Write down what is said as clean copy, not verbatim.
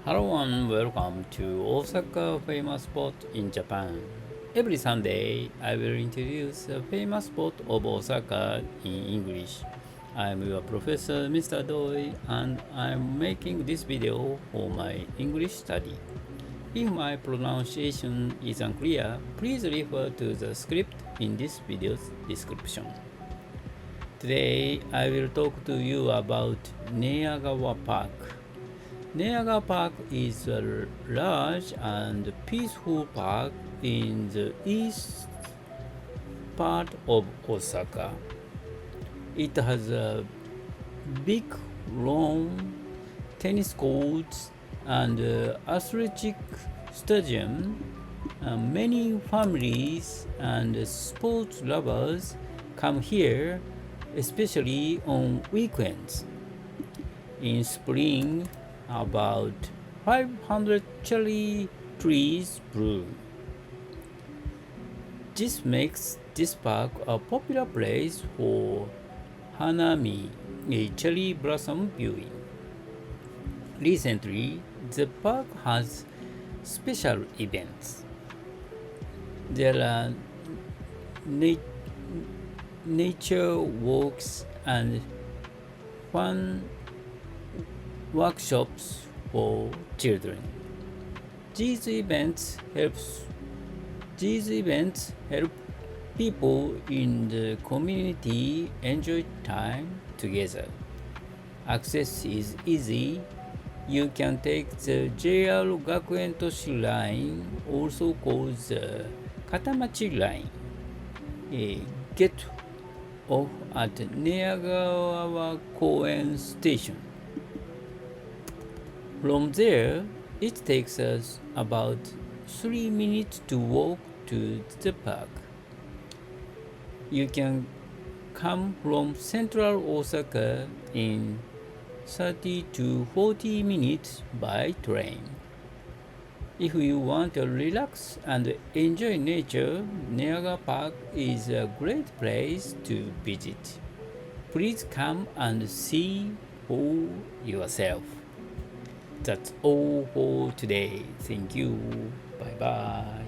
Hello and welcome to Osaka famous spot in Japan. Every Sunday, I will introduce a famous spot of Osaka in English. I'm your professor, Mr. Doi, and I'm making this video for my English study. If my pronunciation is unclear, please refer to the script in this video's description. Today, I will talk to you about Neyagawa Park. Neyagawa Park is a large and peaceful park in the east part of Osaka. It has a big lawn, tennis courts, and athletic stadium. Many families and sports lovers come here, especially on weekends. In spring, about 500 cherry trees bloom. This makes this park a popular place for hanami, a cherry blossom viewing. Recently, the park has special events. There are nature walks and fun workshops for children. These events help people in the community enjoy time together. Access is easy. You can take the JR Gakuen Toshi line, also called the Katamachi line. Get off at Neyagawa Koen Station. From there, it takes us about 3 minutes to walk to the park. You can come from central Osaka in 30 to 40 minutes by train. If you want to relax and enjoy nature, Neyagawa Park is a great place to visit. Please come and see for yourself. That's all for today. Thank you. Bye bye.